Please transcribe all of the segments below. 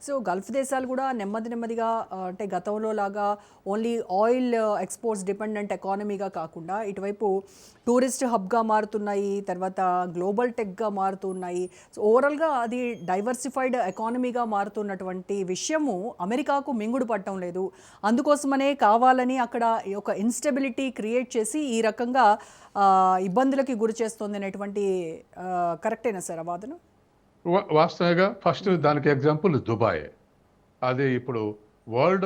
So Gulf దేశాలు కూడా నెమ్మది నెమ్మదిగా అంటే గతంలో లాగా ఓన్లీ ఆయిల్ ఎక్స్పోర్ట్స్ డిపెండెంట్ ఎకానమీగా కాకుండా ఇటువైపు టూరిస్ట్ హబ్గా మారుతున్నాయి, తర్వాత గ్లోబల్ టెక్గా మారుతున్నాయి. సో ఓవరాల్గా అది డైవర్సిఫైడ్ ఎకానమీగా మారుతున్నటువంటి విషయము అమెరికాకు మింగుడు పట్టడం లేదు. అందుకోసమనే కావాలని అక్కడ ఒక ఇన్స్టెబిలిటీ క్రియేట్ చేసి ఈ రకంగా ఇబ్బందులకి గురి చేస్తుంది అనేటువంటి కరెక్టేనా సార్ ఆ వాదన? వాస్తవంగా ఫస్ట్ దానికి ఎగ్జాంపుల్ దుబాయ్. అది ఇప్పుడు వరల్డ్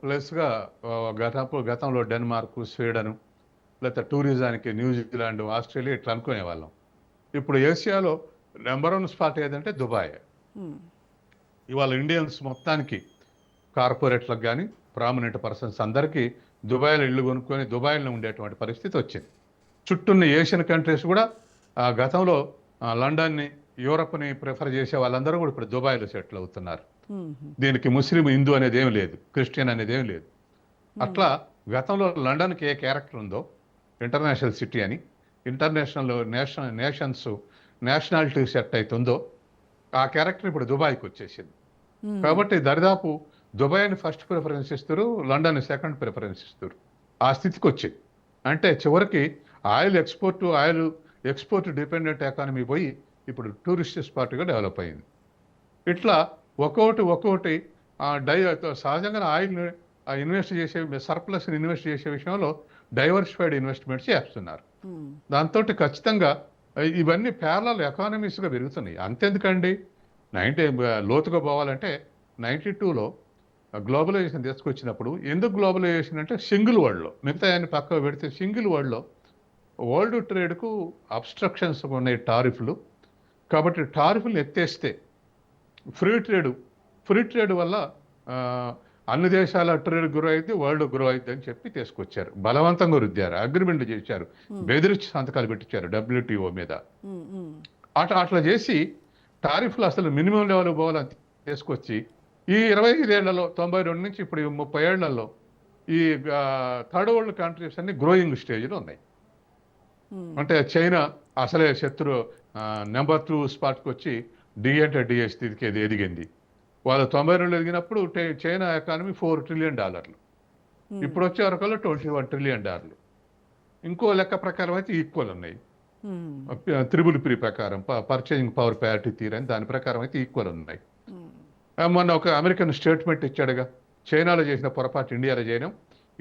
ప్లేస్గా గతంలో డెన్మార్క్, స్వీడన్, లేకపోతే టూరిజానికి న్యూజిలాండ్, ఆస్ట్రేలియా ఇట్లా అనుకునే వాళ్ళం. ఇప్పుడు ఏషియాలో నెంబర్ 1 స్పాట్ ఏదంటే దుబాయ్. ఇవాళ ఇండియన్స్ మొత్తానికి కార్పొరేట్లకు కానీ ప్రామినెంట్ పర్సన్స్ అందరికీ దుబాయ్లో ఇల్లు కొనుక్కొని దుబాయ్లో ఉండేటువంటి పరిస్థితి వచ్చింది. చుట్టూన్న ఏషియన్ కంట్రీస్ కూడా గతంలో లండన్ని, యూరప్ని ప్రిఫర్ చేసే వాళ్ళందరూ కూడా ఇప్పుడు దుబాయ్లో సెటిల్ అవుతున్నారు. దీనికి ముస్లిం, హిందూ అనేది ఏమి లేదు, క్రిస్టియన్ అనేది ఏమి లేదు. అట్లా గతంలో లండన్కి ఏ క్యారెక్టర్ ఉందో ఇంటర్నేషనల్ సిటీ అని, ఇంటర్నేషనల్ నేషనాలిటీ సెట్ అవుతుందో ఆ క్యారెక్టర్ ఇప్పుడు దుబాయ్కి వచ్చేసింది. కాబట్టి దరిదాపు దుబాయ్ని ఫస్ట్ ప్రిఫరెన్స్ ఇస్తారు, లండన్ సెకండ్ ప్రిఫరెన్స్ ఇస్తారు. ఆ స్థితికి వచ్చింది. అంటే చివరికి ఆయిల్ ఎక్స్పోర్ట్ డిపెండెంట్ ఎకానమీ పోయి ఇప్పుడు టూరిస్ట్ స్పాట్గా డెవలప్ అయింది. ఇట్లా ఒక్కొక్కటి సహజంగా ఆయిల్ ఇన్వెస్ట్ చేసే, సర్ప్లస్ని ఇన్వెస్ట్ చేసే విషయంలో డైవర్సిఫైడ్ ఇన్వెస్ట్మెంట్స్ చేస్తున్నారు. దాంతో ఖచ్చితంగా ఇవన్నీ ప్యారలల్ ఎకానమీస్గా పెరుగుతున్నాయి. అంతెందుకండి, లోతుగా పోవాలంటే 92లో గ్లోబలైజేషన్ తీసుకొచ్చినప్పుడు, ఎందుకు గ్లోబలైజేషన్ అంటే సింగిల్ వరల్డ్లో, మిగతా ఆయన పక్కకు పెడితే సింగిల్ వరల్డ్లో వరల్డ్ ట్రేడ్కు అబ్స్ట్రక్షన్స్ ఉన్నాయి, టారిఫ్లు. కాబట్టి టారిఫ్లు ఎత్తేస్తే ఫ్రీ ట్రేడ్ వల్ల అన్ని దేశాల ట్రేడ్ గ్రో అయితే వరల్డ్ గ్రో అవుతుంది అని చెప్పి తీసుకొచ్చారు. బలవంతంగా రుద్దారు, అగ్రిమెంట్ చేశారు, బెదిరించి సంతకాలు పెట్టించారు WTO మీద. అట్లా చేసి టారిఫ్లు అసలు మినిమం లెవెల్ పోవాలని తీసుకొచ్చి ఈ 25 ఏళ్లలో, 92 నుంచి ఇప్పుడు 30 ఏళ్లలో ఈ థర్డ్ వరల్డ్ కంట్రీస్ అన్ని గ్రోయింగ్ స్టేజ్లో ఉన్నాయి. అంటే చైనా అసలే నెంబర్ 2 స్పాట్కి వచ్చి డిఏ స్థితికి ఎదిగింది. వాళ్ళు 92లో ఎదిగినప్పుడు చైనా ఎకానమీ $4 ట్రిలియన్. ఇప్పుడు వచ్చే వరకల్లా $21 ట్రిలియన్. ఇంకో లెక్క ప్రకారం అయితే ఈక్వల్ ఉన్నాయి. త్రిబుల్ ప్రకారం, పర్చేజింగ్ పవర్ ప్యారిటీ థియరీ, దాని ప్రకారం అయితే ఈక్వల్ ఉన్నాయి. మొన్న ఒక అమెరికన్ స్టేట్మెంట్ ఇచ్చాడుగా, చైనాలో చేసిన పొరపాటు ఇండియాలో చేయడం,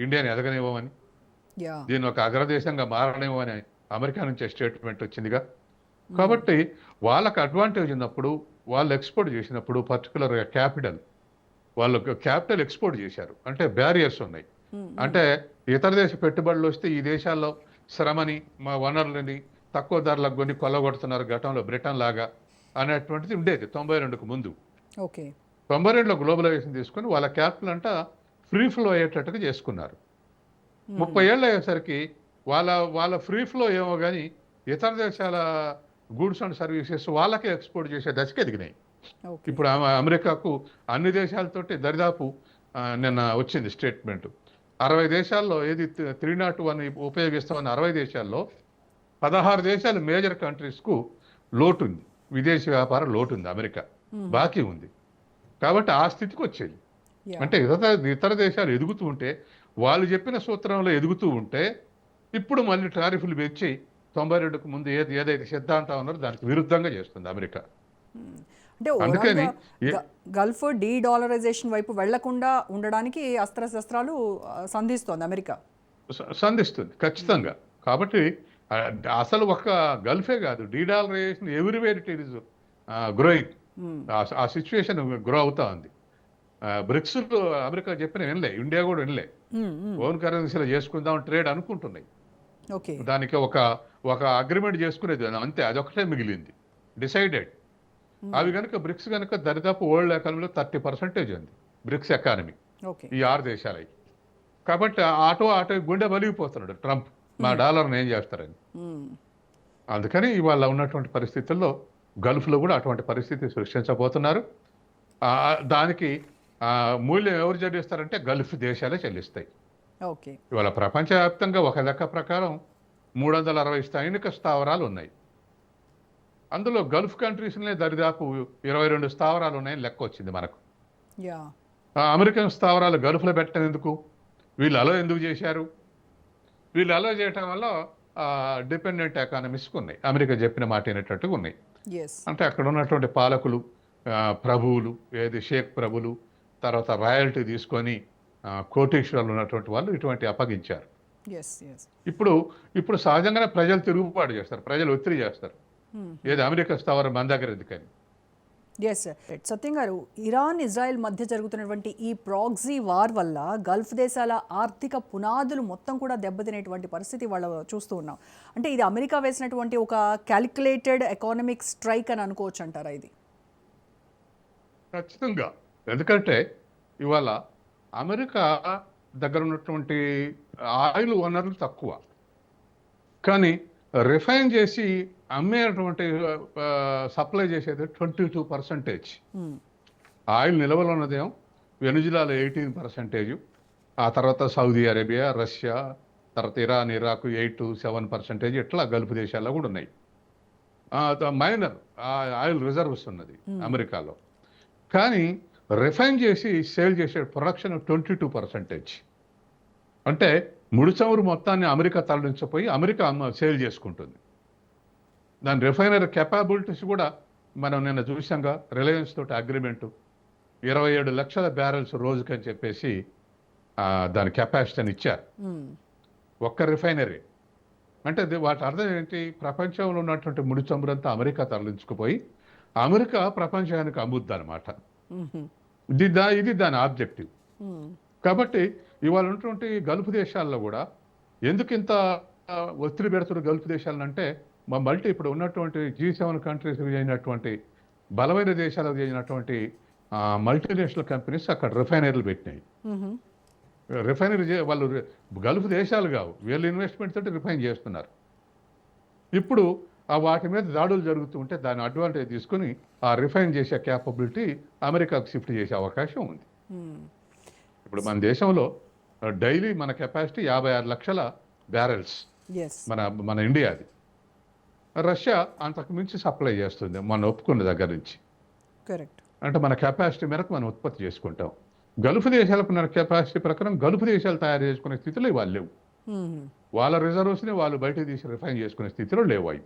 ఇండియాని ఎదగనివ్వమని, దీన్ని ఒక అగ్రదేశంగా మారనివ్వమని అమెరికా నుంచే స్టేట్మెంట్ వచ్చిందిగా. కాబట్టి వాళ్ళకి అడ్వాంటేజ్ ఉన్నప్పుడు, వాళ్ళు ఎక్స్పోర్ట్ చేసినప్పుడు, పర్టికులర్గా క్యాపిటల్ ఎక్స్పోర్ట్ చేశారు అంటే బ్యారియర్స్ ఉన్నాయి. అంటే ఇతర దేశ పెట్టుబడులు వస్తే ఈ దేశాల్లో శ్రమని, మా వనరులని తక్కువ ధరలకు కొని కొల్లగొడుతున్నారు గతంలో బ్రిటన్ లాగా అనేటువంటిది ఉండేది 92కు ముందు. 92లో గ్లోబలైజేషన్ తీసుకుని వాళ్ళ క్యాపిటల్ అంతా ఫ్రీ ఫ్లో అయ్యేటట్టుగా చేసుకున్నారు. 30 ఏళ్ళు అయ్యేసరికి వాళ్ళ ఫ్రీ ఫ్లో ఏమో కానీ ఇతర దేశాల గూడ్స్ అండ్ సర్వీసెస్ వాళ్ళకే ఎక్స్పోర్ట్ చేసే దశకి ఎదిగినాయి. ఇప్పుడు అమెరికాకు అన్ని దేశాలతోటి దరిదాపు నిన్న వచ్చింది స్టేట్మెంట్, 60 దేశాల్లో ఏది 301 ఉపయోగిస్తామని 60 దేశాల్లో 16 దేశాలు మేజర్ కంట్రీస్కు లోటు ఉంది, విదేశీ వ్యాపార లోటు ఉంది, అమెరికా బాకీ ఉంది. కాబట్టి ఆ స్థితికి వచ్చేది. అంటే ఇతర దేశాలు ఎదుగుతూ ఉంటే, వాళ్ళు చెప్పిన సూత్రంలో ఎదుగుతూ ఉంటే, ఇప్పుడు మళ్ళీ టారిఫ్లు పెంచి 92కు ముందు ఏదైతే సిద్ధాంతం ఉన్నారో దానికి విరుద్ధంగా చేస్తుంది అమెరికా. అంటే అందుకని గల్ఫ్ డీడాలరైజేషన్ వైపు వెళ్లకుండా ఉండడానికి అస్త్రశస్త్రాలు సంధిస్తోంది అమెరికా. సంధిస్తుంది ఖచ్చితంగా. కాబట్టి అసలు ఒక గల్ఫే కాదు, de-dollarisation everywhere it is growing. ఆ సిచ్యువేషన్ గ్రో అవుతా ఉంది. బ్రిక్స్ అమెరికా చెప్పిన వినలే, ఇండియా కూడా వినలే. ఓన్ కరెన్సీలో చేసుకుందాం ట్రేడ్ అనుకుంటున్నాయి. దానికి ఒక అగ్రిమెంట్ చేసుకునేది అంతే, అదొకటే మిగిలింది డిసైడెడ్. అవి కనుక బ్రిక్స్ కనుక దరిదాపు వరల్డ్ ఎకానమీలో 30% ఉంది బ్రిక్స్ ఎకానమీ, ఈ 6 దేశాలై. కాబట్టి ఆటో గుండె బలిగిపోతున్నాడు ట్రంప్, మా డాలర్ని ఏం చేస్తారని. అందుకని ఇవాళ ఉన్నటువంటి పరిస్థితుల్లో గల్ఫ్లో కూడా అటువంటి పరిస్థితి సృష్టించబోతున్నారు. దానికి మూల్యం ఎవరు చెల్లిస్తారంటే గల్ఫ్ దేశాలే చెల్లిస్తాయి. ఇవాళ ప్రపంచవ్యాప్తంగా ఒక లెక్క ప్రకారం 360 సైనిక స్థావరాలు ఉన్నాయి. అందులో గల్ఫ్ కంట్రీస్లోనే దరిదాపు 22 స్థావరాలు ఉన్నాయని లెక్క వచ్చింది మనకు. యా. అమెరికన్ స్థావరాలు గల్ఫ్లో పెట్టడం ఎందుకు? వీళ్ళు అలో ఎందుకు చేశారు? వీళ్ళు అలో చేయటం వల్ల డిపెండెంట్ ఎకానమీస్కి ఉన్నాయి, అమెరికా చెప్పిన మాట వినేటట్టుగా ఉన్నాయి. ఎస్. అంటే అక్కడ ఉన్నటువంటి పాలకులు, ప్రభువులు, ఏది షేక్ ప్రభులు, తర్వాత రాయల్టీ తీసుకొని కోటీశ్వరులు ఉన్నటువంటి వాళ్ళు ఇటువంటి అప్పగించారు. ఎస్. ఎస్. ఇప్పుడు ఇప్పుడు సహజంగానే ప్రజలు తిరుగుబాటు చేస్తారు, ప్రజలు ఒత్తిడి చేస్తారు. ఏది అమెరికా స్థావరం మన దగ్గర ఎందుకని. ఎస్. సత్యం గారు, ఇరాన్ ఇజ్రాయెల్ మధ్య జరుగుతున్నటువంటి ఈ ప్రాక్సీ వార్ వల్ల గల్ఫ్ దేశాల ఆర్థిక పునాదులు మొత్తం కూడా దెబ్బతినేటువంటి పరిస్థితి వాళ్ళు చూస్తూ ఉన్నాం. అంటే ఇది అమెరికా వేసినటువంటి ఒక క్యాలిక్యులేటెడ్ ఎకానమిక్ స్ట్రైక్ అని అనుకోవచ్చు అంటారా ఇది? ఖచ్చితంగా. ఎందుకంటే ఇవాళ అమెరికా దగ్గర ఉన్నటువంటి ఆయిల్ వనరులు తక్కువ, కానీ రిఫైన్ చేసి అమ్మేటువంటి సప్లై చేసేది 22%. ఆయిల్ నిల్వలు ఉన్నదేమో వెనుజులాలో 18%, ఆ తర్వాత సౌదీ అరేబియా, రష్యా, తర్వాత ఇరాన్, ఇరాక్ 8-7%, ఇట్లా గల్ఫ్ దేశాల్లో కూడా ఉన్నాయి. మైనర్ ఆయిల్ రిజర్వ్స్ ఉన్నది అమెరికాలో, కానీ రిఫైన్ చేసి సేల్ చేసే ప్రొడక్షన్ 22%. అంటే ముడి చమురు మొత్తాన్ని అమెరికా తరలించపోయి అమెరికా సేల్ చేసుకుంటుంది. దాని రిఫైనరీ కెపాబిలిటీస్ కూడా మనం నిన్న చూసాంగా, రిలయన్స్ తోటి అగ్రిమెంటు 27 లక్షల బ్యారెల్స్ రోజుకని చెప్పేసి దాని కెపాసిటీని ఇచ్చారు ఒక్క రిఫైనరీ. అంటే వాటి అర్థం ఏంటి? ప్రపంచంలో ఉన్నటువంటి ముడి చమురంతా అమెరికా తరలించుకుపోయి అమెరికా ప్రపంచానికి అమ్ముద్ది అనమాట. ఇది దాని ఆబ్జెక్టివ్. కాబట్టి ఇవాళ ఉన్నటువంటి గల్ఫ్ దేశాల్లో కూడా ఎందుకు ఇంత ఒత్తిడి పెడుతున్న గల్ఫ్ దేశాలంటే, ఇప్పుడు ఉన్నటువంటి G7 కంట్రీస్కి అయినటువంటి బలమైన దేశాలకు చెందినటువంటి మల్టీనేషనల్ కంపెనీస్ అక్కడ రిఫైనరీలు పెట్టినాయి. రిఫైనరీ వాళ్ళు గల్ఫ్ దేశాలు కావు, వీళ్ళ ఇన్వెస్ట్మెంట్ తోటి రిఫైన్ చేస్తున్నారు. ఇప్పుడు వాటి మీద దాడులు జరుగుతుంటే దాని అడ్వాంటేజ్ తీసుకుని ఆ రిఫైన్ చేసే క్యాపబిలిటీ అమెరికాకు షిఫ్ట్ చేసే అవకాశం ఉంది. ఇప్పుడు మన దేశంలో డైలీ మన కెపాసిటీ 56 లక్షల బ్యారెల్స్, మన ఇండియాది. రష్యా అంతకు మించి సప్లై చేస్తుంది మనం ఒప్పుకున్న దగ్గర నుంచి. కరెక్ట్. అంటే మన కెపాసిటీ మేరకు మనం ఉత్పత్తి చేసుకుంటాం. గల్ఫ్ దేశాలకు ఉన్న కెపాసిటీ ప్రకారం గల్ఫ్ దేశాలు తయారు చేసుకునే స్థితిలో వాళ్ళు లేవు. వాళ్ళ రిజర్వ్స్ని వాళ్ళు బయట తీసి రిఫైన్ చేసుకునే స్థితిలో లేవు అవి.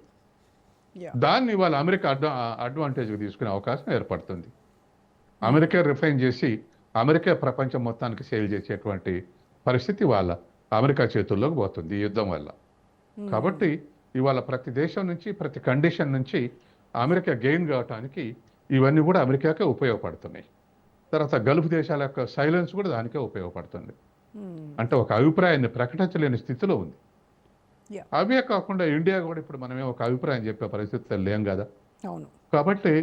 దాన్ని వాళ్ళ అమెరికా అడ్వాంటేజ్గా తీసుకునే అవకాశం ఏర్పడుతుంది. అమెరికా రిఫైన్ చేసి అమెరికా ప్రపంచం మొత్తానికి సేల్ చేసేటువంటి పరిస్థితి వాళ్ళ అమెరికా చేతుల్లోకి పోతుంది ఈ యుద్ధం వల్ల. కాబట్టి ఇవాళ ప్రతి దేశం నుంచి, ప్రతి కండిషన్ నుంచి అమెరికా గెయిన్ కావటానికి ఇవన్నీ కూడా అమెరికాకే ఉపయోగపడుతున్నాయి. తర్వాత గల్ఫ్ దేశాల యొక్క సైలెన్స్ కూడా దానికే ఉపయోగపడుతుంది. అంటే ఒక అభిప్రాయాన్ని ప్రకటించలేని స్థితిలో ఉంది. అవే కాకుండా ఇండియా కూడా ఇప్పుడు మనమే ఒక అభిప్రాయం చెప్పే పరిస్థితులు లేం కదా. కాబట్టి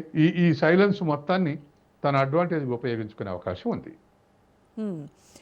ఈ సైలెన్స్ మొత్తాన్ని తన అడ్వాంటేజ్ ఉపయోగించుకునే అవకాశం ఉంది.